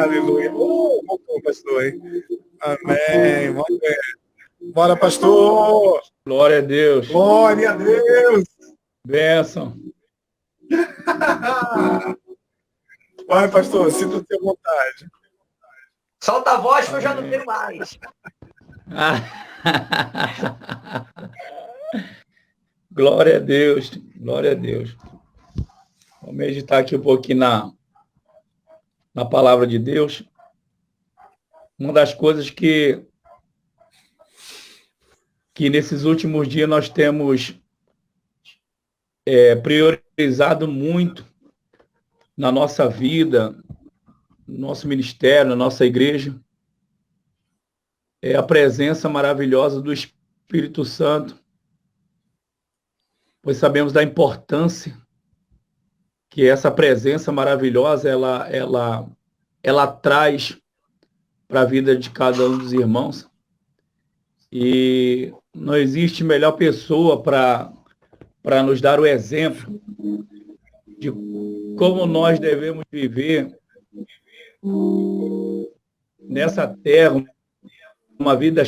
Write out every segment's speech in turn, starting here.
Aleluia. Voltou, pastor, hein? Amém. Vamos ver. Bora, pastor. Glória a Deus. Glória a Deus. Bênção. Vai, pastor, sinta-se à vontade. Solta a voz que eu já não tenho mais. Glória a Deus. Glória a Deus. Vamos meditar aqui um pouquinho na palavra de Deus. Uma das coisas que nesses últimos dias nós temos priorizado muito na nossa vida, no nosso ministério, na nossa igreja, é a presença maravilhosa do Espírito Santo, pois sabemos da importância que essa presença maravilhosa ela traz para a vida de cada um dos irmãos. E não existe melhor pessoa para nos dar o exemplo de como nós devemos viver nessa terra, uma vida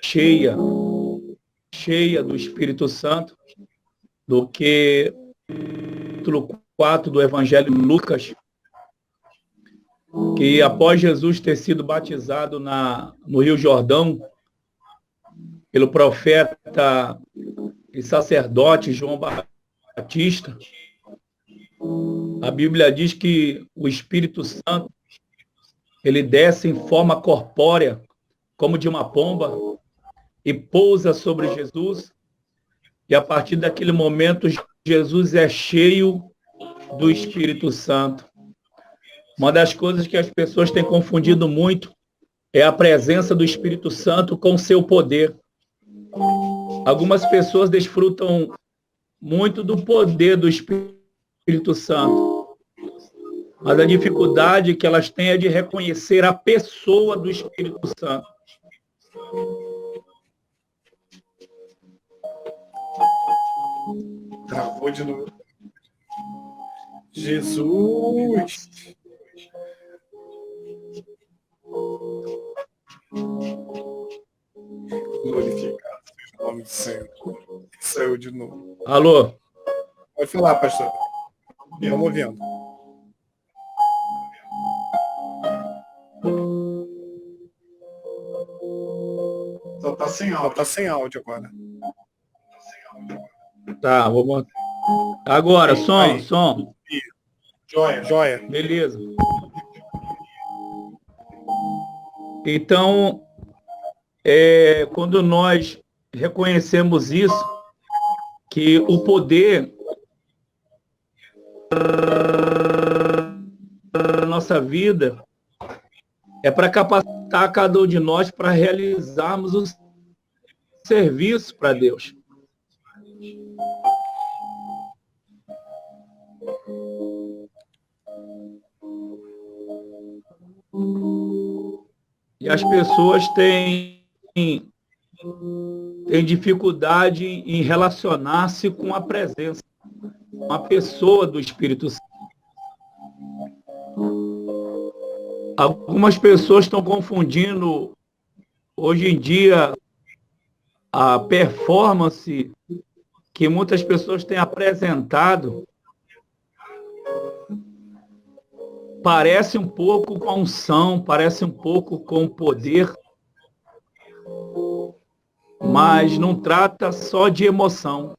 cheia do Espírito Santo, do que capítulo 4 do Evangelho de Lucas, que após Jesus ter sido batizado no Rio Jordão, pelo profeta e sacerdote João Batista, a Bíblia diz que o Espírito Santo, ele desce em forma corpórea, como de uma pomba, e pousa sobre Jesus, e a partir daquele momento, Jesus é cheio do Espírito Santo. Uma das coisas que as pessoas têm confundido muito é a presença do Espírito Santo com o seu poder. Algumas pessoas desfrutam muito do poder do Espírito Santo, mas a dificuldade que elas têm é de reconhecer a pessoa do Espírito Santo. Travou de novo. Jesus. Glorificado seja o nome do Senhor. Saiu de novo. Alô? Pode falar, pastor. Estamos ouvindo. Só tá sem áudio agora. Tá, vamos. Agora, som, aí. som. Joia. Beleza. Então, quando nós reconhecemos isso, que o poder da nossa vida é para capacitar cada um de nós para realizarmos o serviço para Deus. E as pessoas têm dificuldade em relacionar-se com a presença, com a pessoa do Espírito Santo. Algumas pessoas estão confundindo, hoje em dia, a performance que muitas pessoas têm apresentado parece um pouco com a unção, parece um pouco com o poder, mas não trata só de emoção.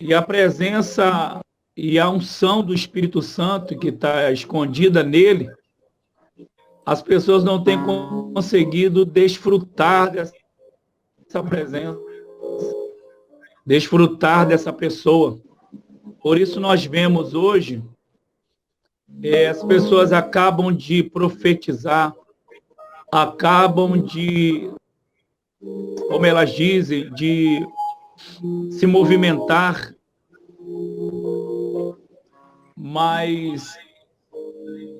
E a presença e a unção do Espírito Santo que está escondida nele, as pessoas não têm conseguido desfrutar dessa presença, desfrutar dessa pessoa. Por isso nós vemos hoje, as pessoas acabam de profetizar, acabam de, como elas dizem, de se movimentar, mas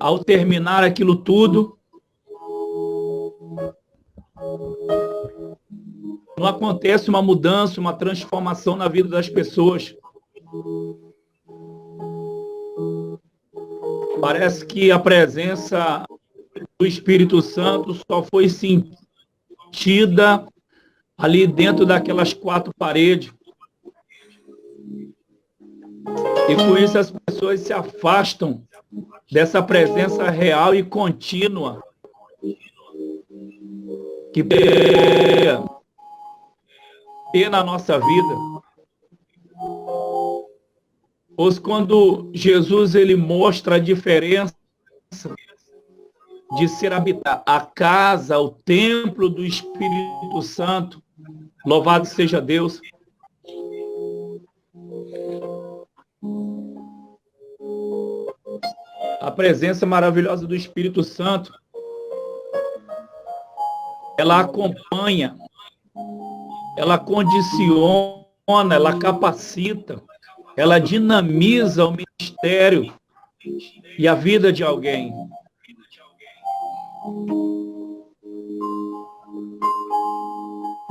ao terminar aquilo tudo, não acontece uma mudança, uma transformação na vida das pessoas. Parece que a presença do Espírito Santo só foi sentida ali dentro daquelas 4 paredes. E com isso as pessoas se afastam dessa presença real e contínua que tem na nossa vida. Pois quando Jesus ele mostra a diferença de ser habitar a casa, o templo do Espírito Santo, louvado seja Deus. A presença maravilhosa do Espírito Santo, ela acompanha, ela condiciona, ela capacita, ela dinamiza o ministério e a vida de alguém.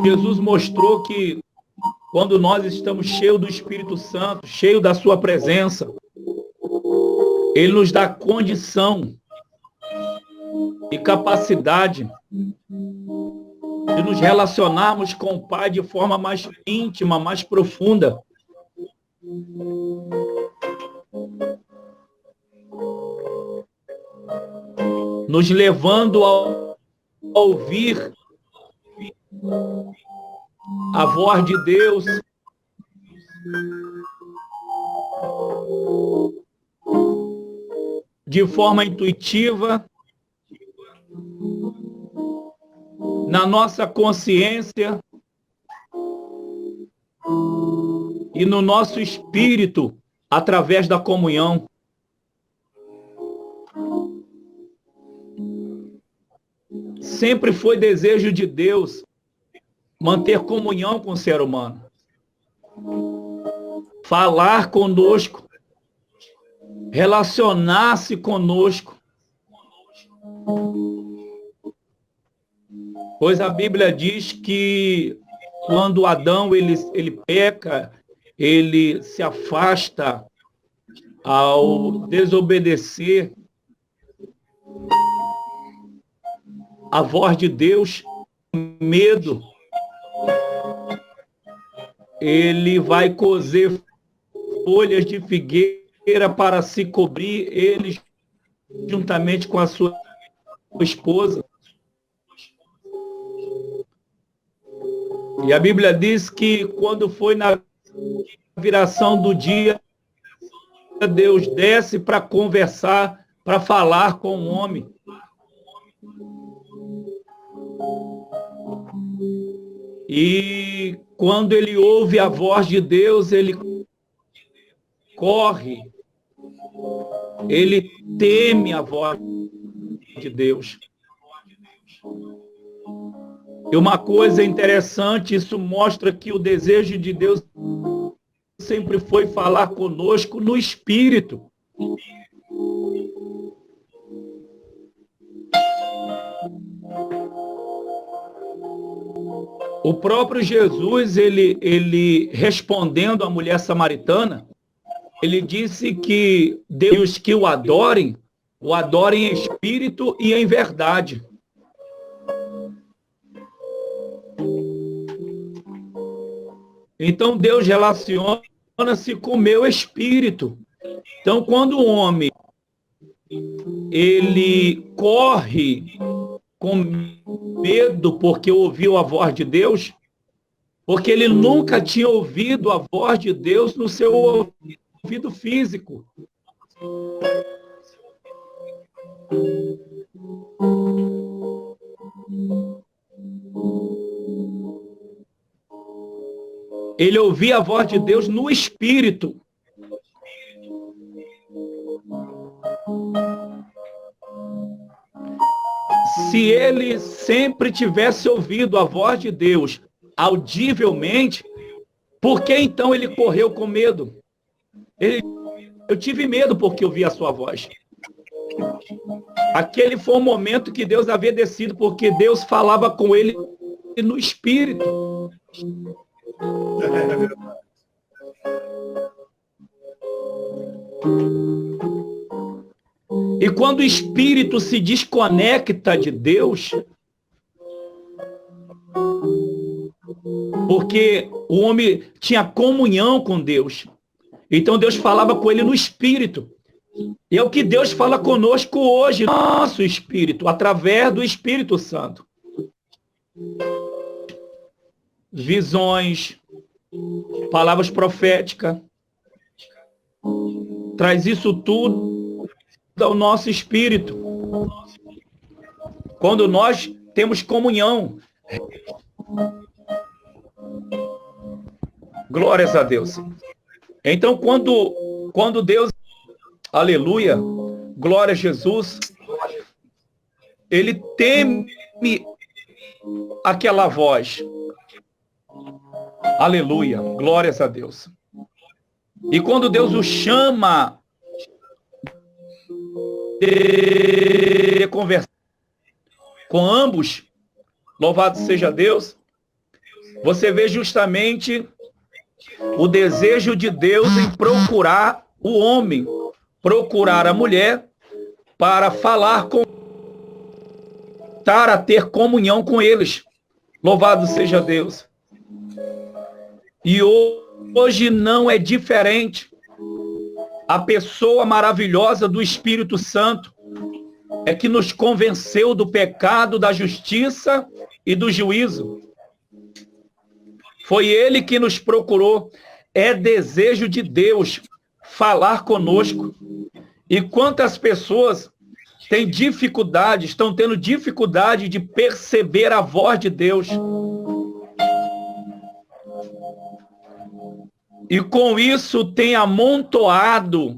Jesus mostrou que quando nós estamos cheios do Espírito Santo, cheios da sua presença, ele nos dá condição e capacidade de nos relacionarmos com o Pai de forma mais íntima, mais profunda. Nos levando a ouvir a voz de Deus, de forma intuitiva, na nossa consciência e no nosso espírito, através da comunhão. Sempre foi desejo de Deus manter comunhão com o ser humano, falar conosco, relacionar-se conosco. Pois a Bíblia diz que quando Adão ele peca, ele se afasta ao desobedecer a voz de Deus, medo, ele vai coser folhas de figueira para se cobrir, ele juntamente com a sua esposa. E a Bíblia diz que quando foi na viração do dia, Deus desce para conversar, para falar com o homem. E quando ele ouve a voz de Deus, ele corre, ele teme a voz de Deus. E uma coisa interessante, isso mostra que o desejo de Deus sempre foi falar conosco no Espírito. O próprio Jesus, ele respondendo à mulher samaritana, ele disse que Deus que o adorem em espírito e em verdade. Então Deus relaciona-se com o meu espírito. Então quando o homem ele corre com medo porque ouviu a voz de Deus, porque ele nunca tinha ouvido a voz de Deus no seu ouvido físico. Ele ouvia a voz de Deus no espírito. Se ele sempre tivesse ouvido a voz de Deus audivelmente, por que então ele correu com medo? Eu tive medo porque ouvi a sua voz. Aquele foi o momento que Deus havia descido, porque Deus falava com ele no espírito. E quando o espírito se desconecta de Deus, porque o homem tinha comunhão com Deus, então Deus falava com ele no espírito. E é o que Deus fala conosco hoje, nosso espírito, através do Espírito Santo. Visões, palavras proféticas, traz isso tudo ao nosso espírito. Quando nós temos comunhão. Glórias a Deus. Então, quando Deus, aleluia, glória a Jesus, ele teme aquela voz. Aleluia, glórias a Deus. E quando Deus o chama de conversar com ambos, louvado seja Deus, você vê justamente o desejo de Deus em procurar o homem, procurar a mulher, para falar com, a ter comunhão com eles. Louvado seja Deus. E hoje não é diferente. A pessoa maravilhosa do Espírito Santo é que nos convenceu do pecado, da justiça e do juízo. Foi ele que nos procurou. É desejo de Deus falar conosco. E quantas pessoas têm dificuldade, estão tendo dificuldade de perceber a voz de Deus. E com isso tem amontoado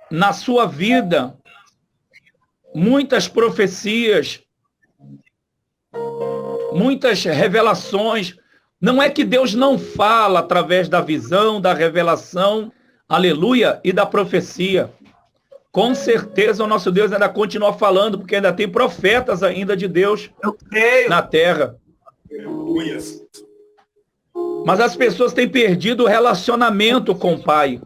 na sua vida muitas profecias, muitas revelações. Não é que Deus não fala através da visão, da revelação, aleluia, e da profecia. Com certeza o nosso Deus ainda continua falando, porque ainda tem profetas ainda de Deus na terra. Aleluia. Mas as pessoas têm perdido o relacionamento com o Pai.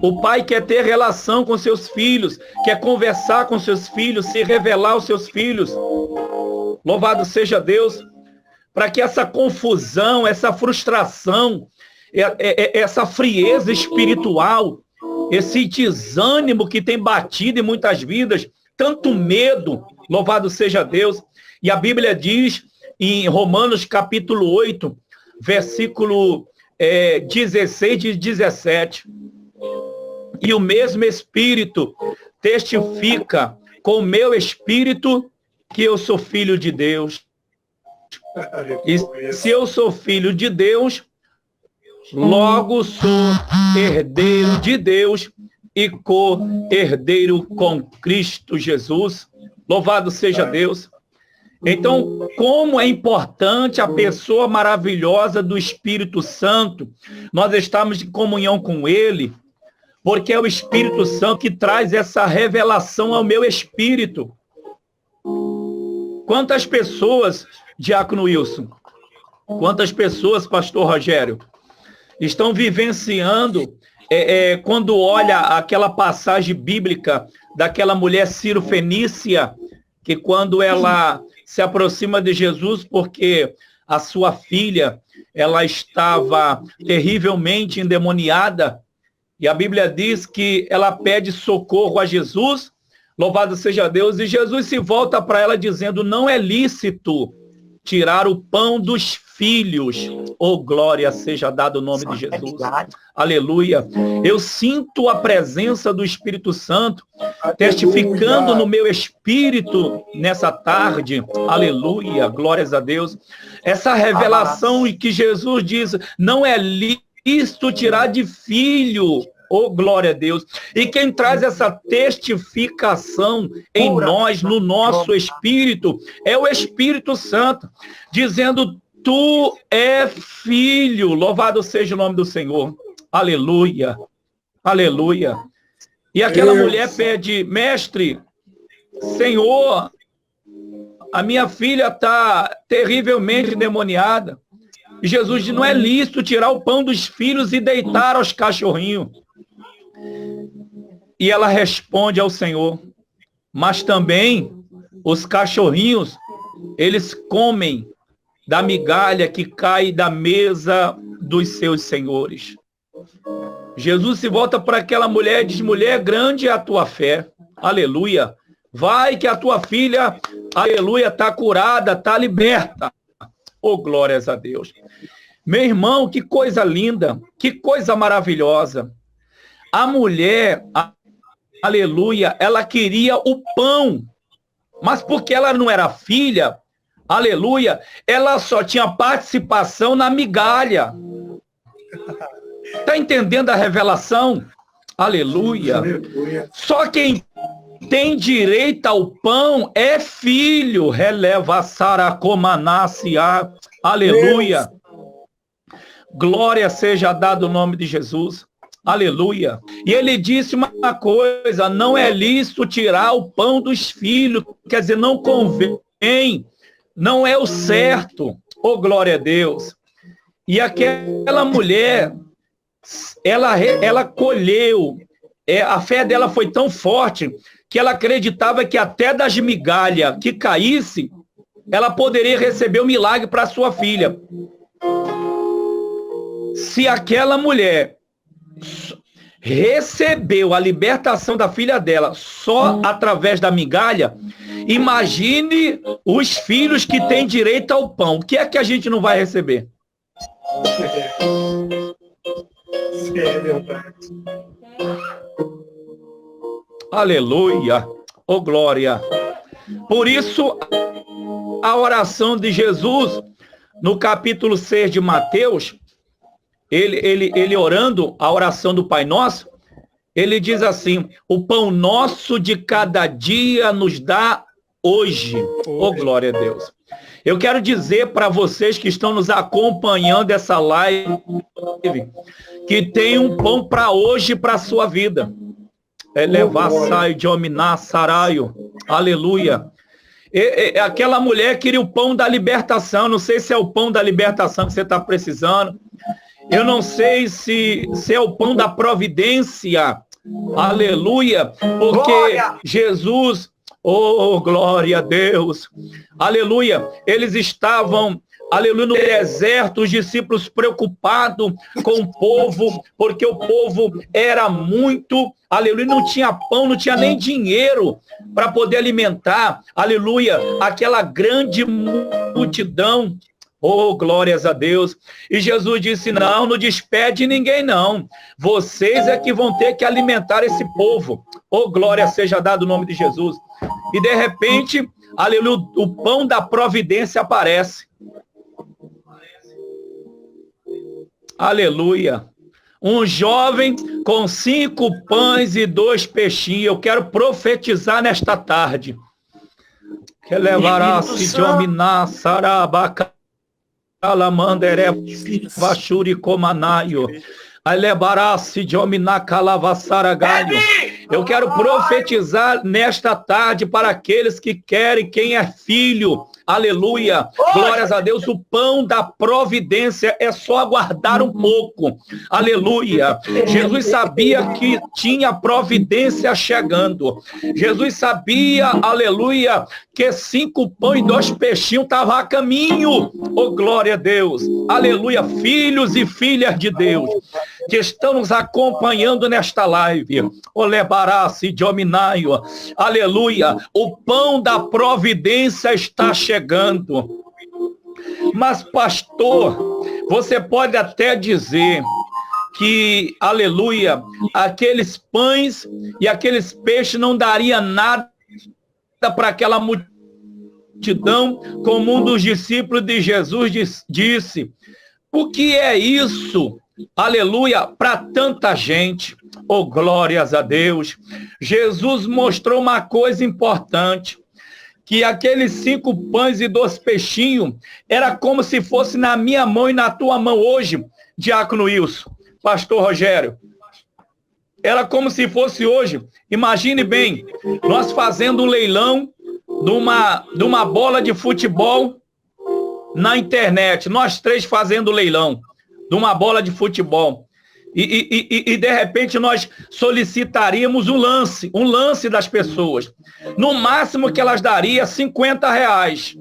O pai quer ter relação com seus filhos, quer conversar com seus filhos, se revelar aos seus filhos. Louvado seja Deus, para que essa confusão, essa frustração, essa frieza espiritual, esse desânimo que tem batido em muitas vidas, tanto medo, louvado seja Deus. E a Bíblia diz em Romanos capítulo 8, versículo 16 e 17, e o mesmo Espírito testifica com o meu espírito que eu sou filho de Deus. E se eu sou filho de Deus, logo sou herdeiro de Deus e co-herdeiro com Cristo Jesus. Louvado seja Deus. Então, como é importante a pessoa maravilhosa do Espírito Santo, nós estamos em comunhão com Ele, porque é o Espírito Santo que traz essa revelação ao meu espírito. Quantas pessoas, Diácono Wilson, quantas pessoas, Pastor Rogério, estão vivenciando, quando olha aquela passagem bíblica daquela mulher Ciro-fenícia, que quando ela se aproxima de Jesus, porque a sua filha, ela estava terrivelmente endemoniada, e a Bíblia diz que ela pede socorro a Jesus, louvado seja Deus, e Jesus se volta para ela dizendo, não é lícito tirar o pão dos filhos. Oh, glória seja dado o nome de Jesus. Aleluia. Eu sinto a presença do Espírito Santo testificando no meu espírito nessa tarde. Aleluia. Glórias a Deus. Essa revelação que Jesus diz, não é lícito tirar de filho. Oh, glória a Deus. E quem traz essa testificação em nós, no nosso espírito, é o Espírito Santo, dizendo, tu é filho. Louvado seja o nome do Senhor. Aleluia. Aleluia. E aquela mulher pede, mestre, Senhor, a minha filha está terrivelmente endemoniada. E Jesus diz, não é lícito tirar o pão dos filhos e deitar aos cachorrinhos. e ela responde ao Senhor. Mas também os cachorrinhos, eles comem da migalha que cai da mesa dos seus senhores. Jesus se volta para aquela mulher e diz: mulher, grande é a tua fé. Aleluia. Vai que a tua filha, aleluia, está curada, está liberta. Oh, glórias a Deus. Meu irmão, que coisa linda, que coisa maravilhosa. A mulher, aleluia, ela queria o pão, mas porque ela não era filha, aleluia, ela só tinha participação na migalha. Está entendendo a revelação? Aleluia. Só quem tem direito ao pão é filho. Releva Saracomanácia. Aleluia. Glória seja dada o nome de Jesus. Aleluia. E ele disse uma coisa: não é lícito tirar o pão dos filhos. Quer dizer, não convém. Não é o certo. Oh, glória a Deus. E aquela mulher, ela colheu. A fé dela foi tão forte que ela acreditava que até das migalhas que caísse, ela poderia receber o milagre para sua filha. Se aquela mulher recebeu a libertação da filha dela só através da migalha, imagine os filhos que têm direito ao pão. O que é que a gente não vai receber? Aleluia, oh glória. Por isso, a oração de Jesus, no capítulo 6 de Mateus, ele orando a oração do Pai Nosso, ele diz assim: o pão nosso de cada dia nos dá hoje. Oh glória a Deus. Eu quero dizer para vocês que estão nos acompanhando essa live, que tem um pão para hoje, para a sua vida. Elevaçai de ominar saraio. Aleluia. Aquela mulher queria o pão da libertação. Não sei se é o pão da libertação que você está precisando. Eu não sei se é o pão da providência. Aleluia. Porque glória. Jesus, oh, glória a Deus. Aleluia. Eles estavam, aleluia, no deserto, os discípulos preocupados com o povo, porque o povo era muito, aleluia, não tinha pão, não tinha nem dinheiro para poder alimentar, aleluia, aquela grande multidão. Oh, glórias a Deus. E Jesus disse: não despede ninguém não. Vocês é que vão ter que alimentar esse povo. Oh, glória seja dado o nome de Jesus. E de repente, aleluia, o pão da providência aparece. Aleluia. Um jovem com 5 pães e 2 peixinhos. Eu quero profetizar nesta tarde. Que levará-se de ominar sarabaca. Alamanderé, Vachuri Comanaio, Alebará-se de Ominacalavasaragalho. Eu quero profetizar nesta tarde para aqueles que querem, quem é filho. Aleluia. Glórias a Deus. O pão da providência é só aguardar um pouco. Aleluia. Jesus sabia que tinha providência chegando. Jesus sabia, aleluia, que 5 pães e 2 peixinhos estavam a caminho. Oh, glória a Deus. Aleluia. Filhos e filhas de Deus que estão nos acompanhando nesta live. Olebará-se de Ominaio. Aleluia. O pão da providência está chegando. Mas, pastor, você pode até dizer que, aleluia, aqueles pães e aqueles peixes não daria nada para aquela multidão, como um dos discípulos de Jesus disse. O que é isso? Aleluia, para tanta gente. Oh, glórias a Deus. Jesus mostrou uma coisa importante, que aqueles 5 pães e 2 peixinhos era como se fosse na minha mão e na tua mão hoje, Diácono Wilson, Pastor Rogério. Era como se fosse hoje. Imagine bem, nós fazendo um leilão de uma bola de futebol na internet, nós 3 fazendo leilão de uma bola de futebol. E de repente nós solicitaríamos um lance das pessoas. No máximo que elas dariam R$50.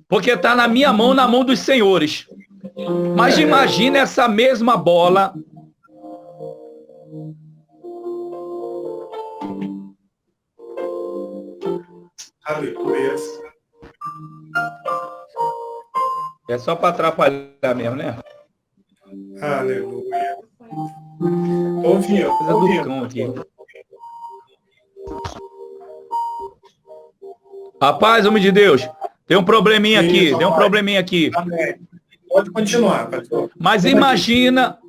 Porque está na minha mão, na mão dos senhores. Mas imagine essa mesma bola. Aleluia. É só para atrapalhar mesmo, né? Aleluia. Tô ouvindo. Coisa do cão aqui. Rapaz, homem de Deus, tem um probleminha aqui, Isso, tem um vai. probleminha aqui. Amém. Pode continuar, pastor. Mas imagina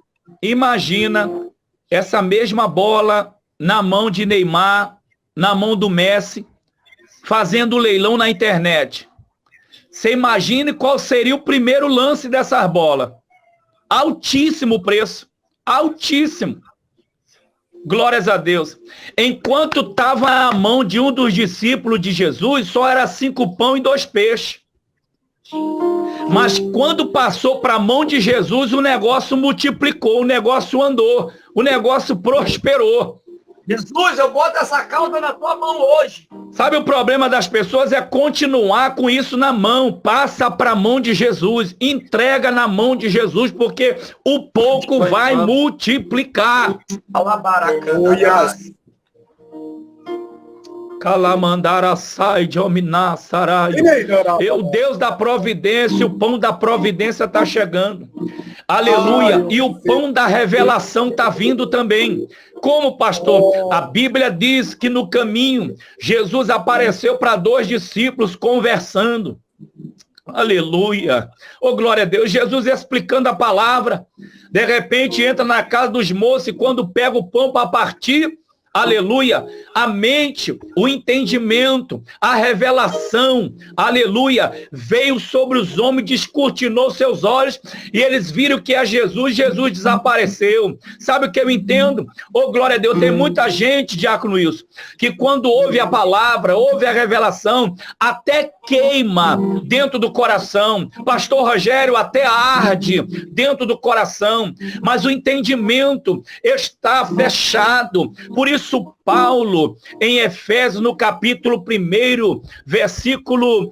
essa mesma bola na mão de Neymar, na mão do Messi, fazendo leilão na internet. Você imagine qual seria o primeiro lance dessas bolas. Altíssimo preço. Altíssimo. Glórias a Deus. Enquanto estava na mão de um dos discípulos de Jesus, só era 5 pão e 2 peixes. Mas quando passou para a mão de Jesus, o negócio multiplicou, o negócio andou, o negócio prosperou. Jesus, eu boto essa causa na tua mão hoje. Sabe, o problema das pessoas é continuar com isso na mão. Passa para a mão de Jesus, entrega na mão de Jesus, porque o pouco vai multiplicar. Calamandara sai de Ominá, Sarai. O Deus da providência, o pão da providência está chegando. Aleluia. E o pão da revelação está vindo também. Como, pastor? A Bíblia diz que no caminho Jesus apareceu para 2 discípulos conversando. Aleluia. Oh, glória a Deus. Jesus explicando a palavra. De repente entra na casa dos moços e quando pega o pão para partir, aleluia, a mente, o entendimento, a revelação, aleluia, veio sobre os homens, descortinou seus olhos e eles viram que é Jesus, Jesus desapareceu. Sabe o que eu entendo? Oh, glória a Deus, tem muita gente, diácono Wilson, que quando ouve a palavra, ouve a revelação, até queima dentro do coração. Pastor Rogério, até arde dentro do coração, mas o entendimento está fechado. Por isso, Paulo, em Efésios, no capítulo 1, versículo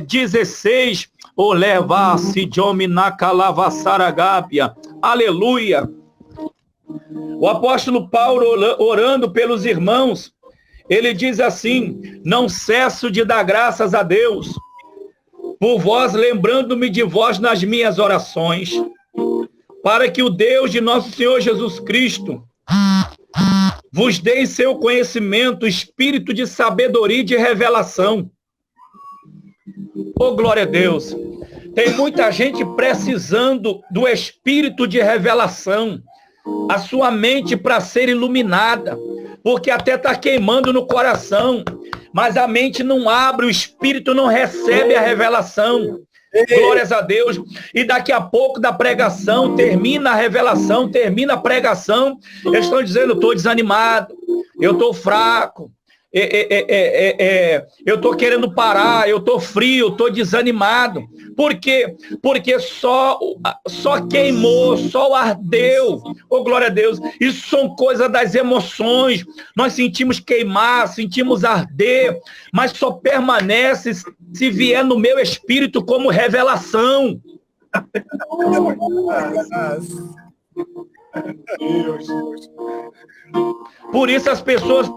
16, o leva-se de Ominacalavasaragápia. Aleluia. O apóstolo Paulo, orando pelos irmãos, ele diz assim: não cesso de dar graças a Deus por vós, lembrando-me de vós nas minhas orações, para que o Deus de nosso Senhor Jesus Cristo vos dê em seu conhecimento espírito de sabedoria e de revelação. Oh, glória a Deus. Tem muita gente precisando do espírito de revelação. A sua mente para ser iluminada. Porque até está queimando no coração. Mas a mente não abre, o espírito não recebe a revelação. Glórias a Deus. E daqui a pouco da pregação, termina a revelação, termina a pregação, eles estão dizendo: eu estou desanimado, eu estou fraco, eu estou querendo parar, eu estou frio, eu estou desanimado. Por quê? Porque só queimou, só ardeu. Oh, glória a Deus. Isso são coisas das emoções. Nós sentimos queimar, sentimos arder, mas só permanece se vier no meu espírito como revelação. Por isso as pessoas,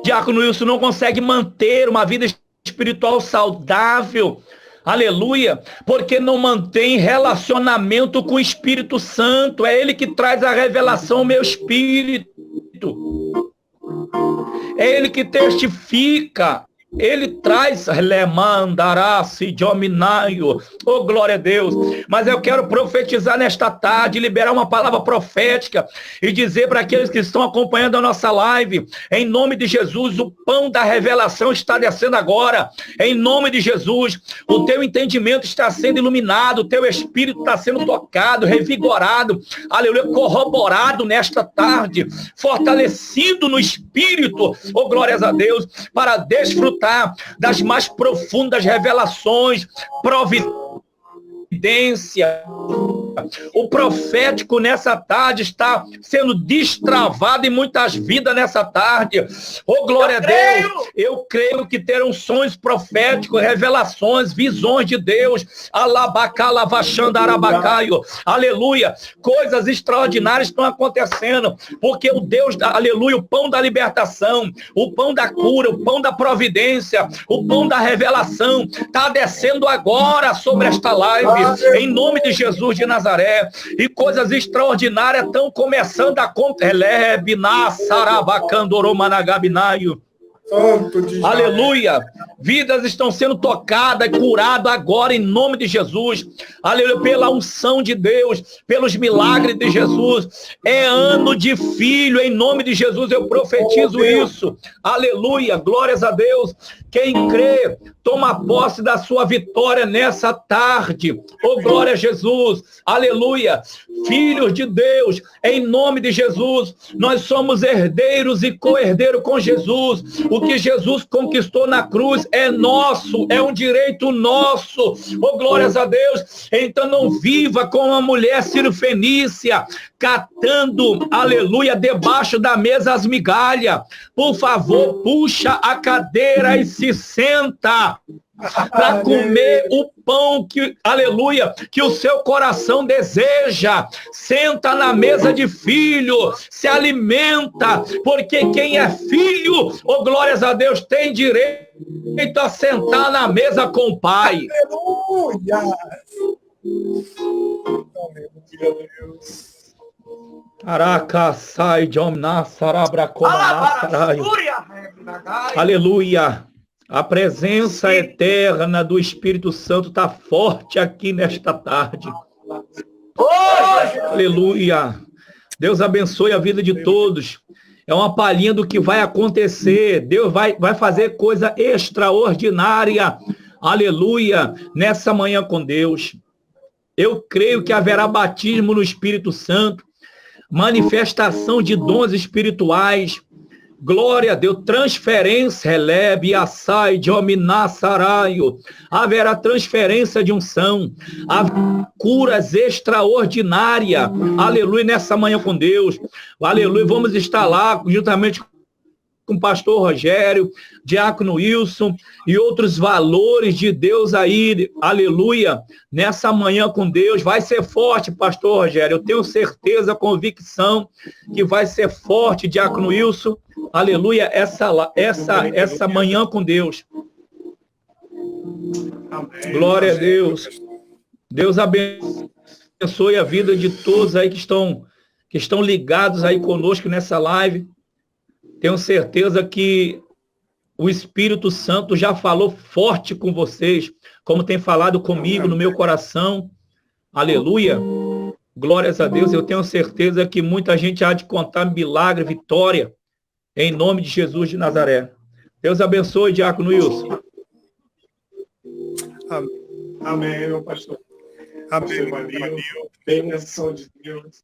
diácono Wilson, não conseguem manter uma vida espiritual saudável. Aleluia, porque não mantém relacionamento com o Espírito Santo. É ele que traz a revelação ao meu espírito. É ele que testifica. Ele traz lemandará-se de hominaio. Oh, glória a Deus. Mas eu quero profetizar nesta tarde, liberar uma palavra profética e dizer para aqueles que estão acompanhando a nossa live, em nome de Jesus, o pão da revelação está descendo agora. Em nome de Jesus, o teu entendimento está sendo iluminado, o teu espírito está sendo tocado, revigorado, aleluia, corroborado nesta tarde, fortalecido no espírito, oh, glórias a Deus, para desfrutar das mais profundas revelações, providência, O profético nessa tarde está sendo destravado em muitas vidas nessa tarde. Oh, glória a Deus. Eu creio que terão sonhos proféticos, revelações, visões de Deus. Alabacalavaxandarabacaio. Aleluia. Coisas extraordinárias estão acontecendo. Porque o Deus, aleluia, o pão da libertação, o pão da cura, o pão da providência, o pão da revelação, está descendo agora sobre esta live, em nome de Jesus de Nazaré, e coisas extraordinárias estão começando a acontecer. Aleluia, vidas estão sendo tocadas, curadas agora em nome de Jesus, aleluia, pela unção de Deus, pelos milagres de Jesus. É ano de filho, em nome de Jesus eu profetizo isso, aleluia, glórias a Deus. Quem crê, toma posse da sua vitória nessa tarde. Oh, glória a Jesus. Aleluia. Filhos de Deus, em nome de Jesus, nós somos herdeiros e co-herdeiros com Jesus. O que Jesus conquistou na cruz é nosso, é um direito nosso. Oh, glórias a Deus. Então não viva como uma mulher cirofenícia, catando, aleluia, debaixo da mesa as migalhas. Por favor, puxa a cadeira e se senta para comer o pão que, aleluia, que o seu coração deseja. Senta na mesa de filho, se alimenta, porque quem é filho, oh glórias a Deus, tem direito a sentar na mesa com o pai. Aleluia! Aleluia, Deus. Caraca, sai de aleluia. A presença eterna do Espírito Santo está forte aqui nesta tarde. Aleluia. Deus abençoe a vida de todos. É uma palhinha do que vai acontecer. Deus vai fazer coisa extraordinária. Aleluia. Nessa manhã com Deus. Eu creio que haverá batismo no Espírito Santo, manifestação de dons espirituais. Glória a Deus, transferência, relebe, assai, de ominassaraio. Haverá transferência de unção, curas extraordinárias. Aleluia, nessa manhã com Deus. Aleluia, vamos estar lá juntamente com o pastor Rogério, diácono Wilson e outros valores de Deus aí, aleluia, nessa manhã com Deus. Vai ser forte, pastor Rogério, eu tenho certeza, convicção que vai ser forte, diácono Wilson, aleluia, essa manhã com Deus. Glória a Deus. Deus abençoe a vida de todos aí que estão ligados aí conosco nessa live. Tenho certeza que o Espírito Santo já falou forte com vocês, como tem falado comigo no meu coração. Aleluia. Glórias a Deus. Eu tenho certeza que muita gente há de contar milagre, vitória, em nome de Jesus de Nazaré. Deus abençoe, diácono Wilson. Amém, meu pastor. Amém. Bênção de Deus.